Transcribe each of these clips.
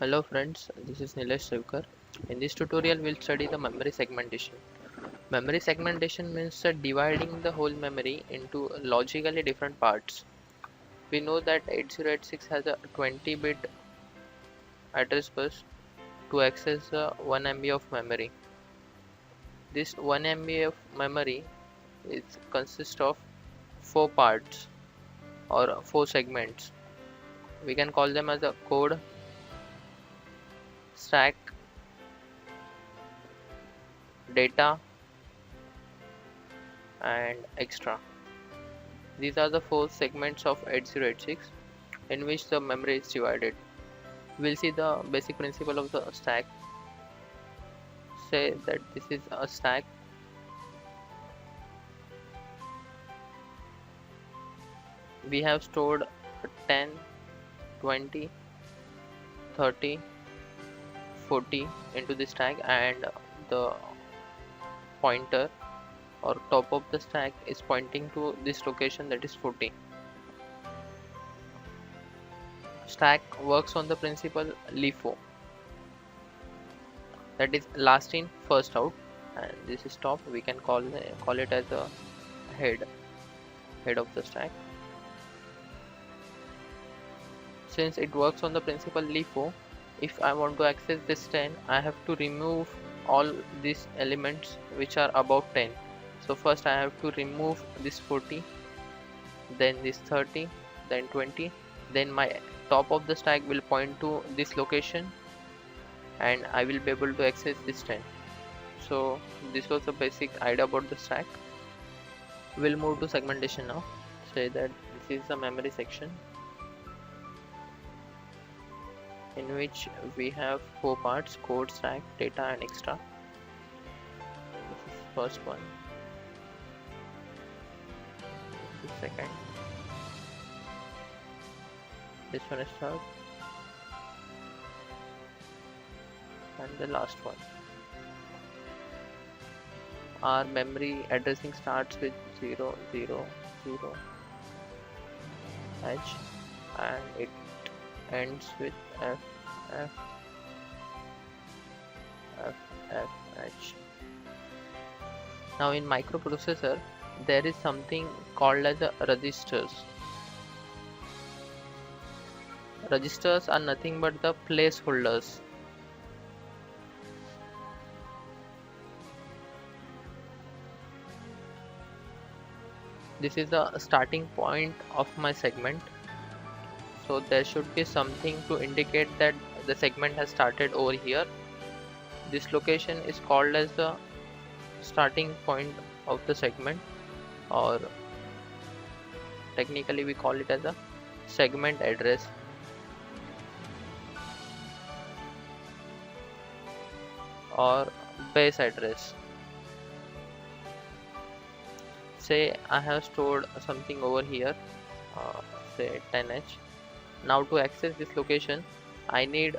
Hello friends, this is Nilesh Sivkar. In this tutorial, we'll study the memory segmentation. Memory segmentation means dividing the whole memory into logically different parts. We know that 8086 has a 20-bit address bus to access 1 MB of memory. This 1 MB of memory consists of 4 parts or 4 segments. We can call them as a code, stack, data, and extra. These are the 4 segments of 8086 in which the memory is divided. We'll see the basic principle of the stack. Say that this is a stack. We have stored 10, 20, 30, 40 into the stack, and the pointer or top of the stack is pointing to this location, that is 40. Stack works on the principle LIFO, that is last in first out, and this is top. We can call it as a head of the stack. Since it works on the principle LIFO, if I want to access this 10, I have to remove all these elements which are above 10. So first I have to remove this 40, then this 30, then 20, then my top of the stack will point to this location and I will be able to access this 10. So this was the basic idea about the stack. We'll move to segmentation now. Say that this is the memory section in which we have 4 parts: code, stack, data, and extra. This is first one. This is second. This one is third. And the last one. Our memory addressing starts with 0, 0, 0 H and it ends with F, F, F, F, H. Now in microprocessor, there is something called as registers. Registers are nothing but the placeholders. This is the starting point of my segment. So there should be something to indicate that the segment has started over here. This location is called as the starting point of the segment, or technically we call it as a segment address. Or base address. Say I have stored something over here, say 10H. Now to access this location, I need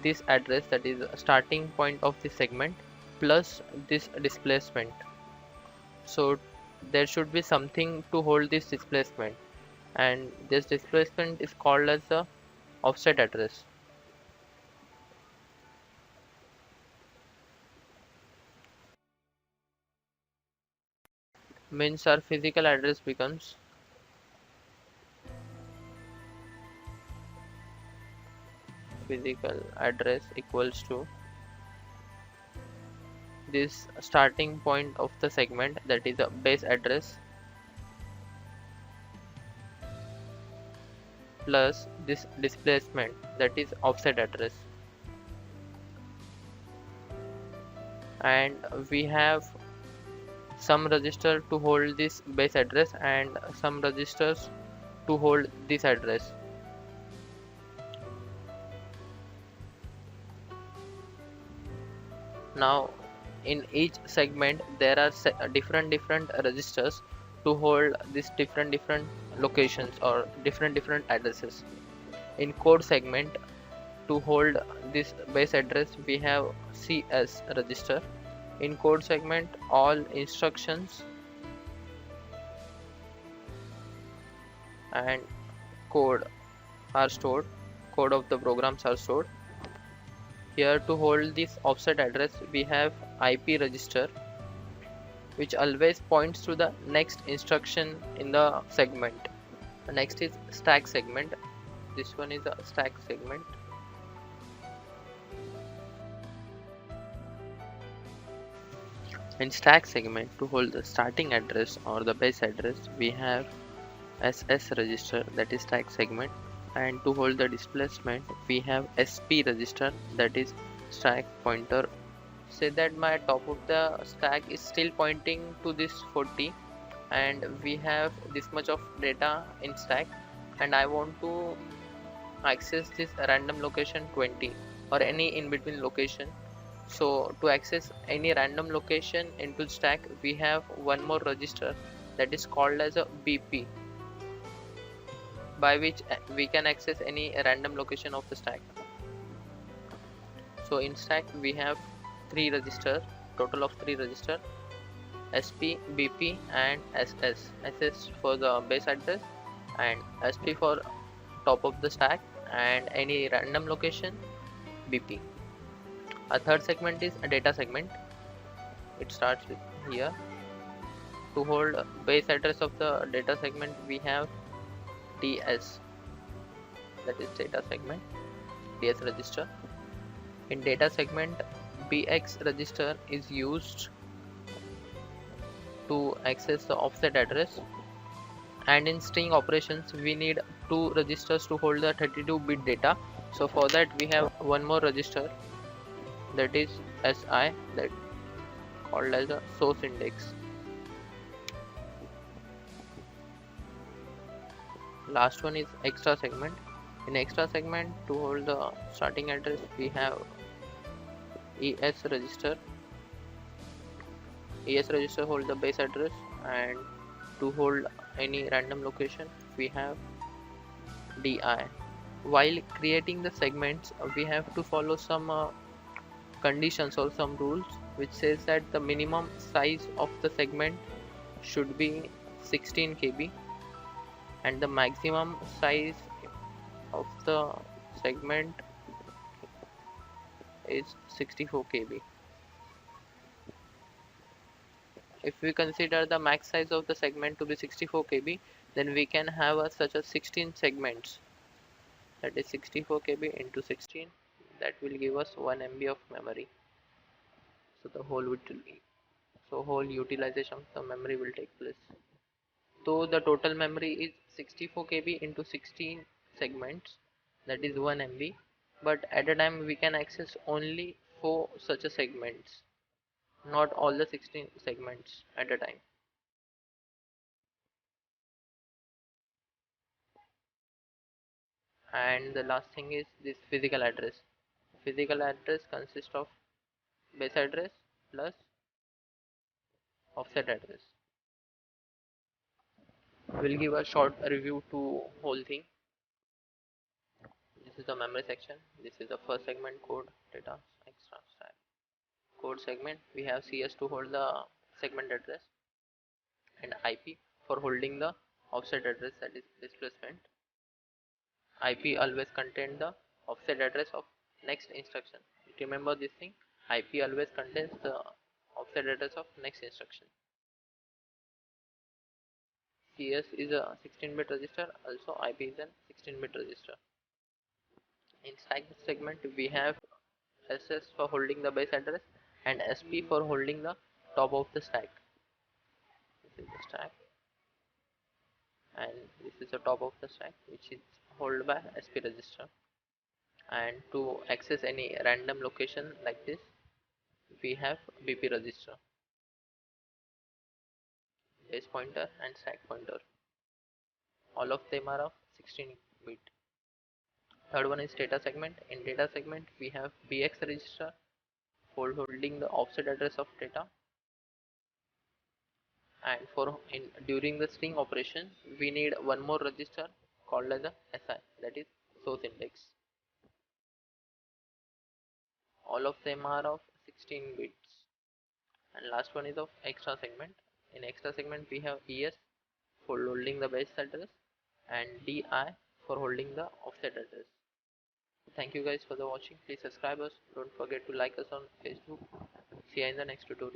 this address, that is starting point of the segment, plus this displacement. So there should be something to hold this displacement, and this displacement is called as the offset address. Means our physical address becomes physical address equals to this starting point of the segment, that is a base address, plus this displacement, that is offset address. And we have some register to hold this base address and some registers to hold this address. Now in each segment there are different registers to hold these different locations or different addresses. In code segment, to hold this base address we have CS register. In code segment, all instructions and code are stored. code of the programs are stored. Here to hold this offset address we have IP register, which always points to the next instruction in the segment. Next is stack segment. This one is a stack segment. In stack segment, to hold the starting address or the base address, we have SS register, that is stack segment, and to hold the displacement we have SP register, that is stack pointer. Say that my top of the stack is still pointing to this 40 and we have this much of data in stack, and I want to access this random location 20 or any in between location. So to access any random location into stack we have one more register that is called as a BP, by which we can access any random location of the stack. So in stack we have three register, total of three register: SP, BP and SS. SS for the base address and SP for top of the stack and any random location BP. A third segment is a data segment. It starts with here. To hold base address of the data segment we have DS, that is data segment, DS register. In data segment BX register is used to access the offset address, and in string operations we need two registers to hold the 32-bit data. So for that we have one more register, that is SI, that called as a source index. Last one is extra segment. In extra segment, to hold the starting address we have ES register. ES register hold the base address, and to hold any random location we have DI. While creating the segments we have to follow some conditions or some rules which says that the minimum size of the segment should be 16 KB and the maximum size of the segment is 64 KB. If we consider the max size of the segment to be 64 KB, then we can have such a 16 segments, that is 64 KB into 16, that will give us 1 MB of memory. So the whole utilization of the memory will take place. So the total memory is 64 KB into 16 segments, that is 1 MB, but at a time we can access only 4 such a segments, not all the 16 segments at a time. And the last thing is this physical address. Physical address consists of base address plus offset address. We'll give a short review to whole thing. This is the memory section. This is the first segment, code, data, extra, stack. Code segment we have CS to hold the segment address and IP for holding the offset address, that is displacement. IP always contain the offset address of next instruction. Remember this thing, IP always contains the offset address of next instruction. CS is a 16-bit register, also IP is a 16-bit register. In stack segment we have SS for holding the base address and SP for holding the top of the stack. This is the stack and this is the top of the stack, which is held by SP register. And to access any random location like this we have BP register, base pointer and stack pointer. All of them are of 16-bit. Third one is data segment. In data segment we have BX register for holding the offset address of data, and for during the string operation we need one more register called as a SI, that is source index. All of them are of 16 bits. And last one is of extra segment. In extra segment we have ES for holding the base address and DI for holding the offset address. Thank you guys for the watching. Please subscribe us. Don't forget to like us on Facebook. See you in the next tutorial.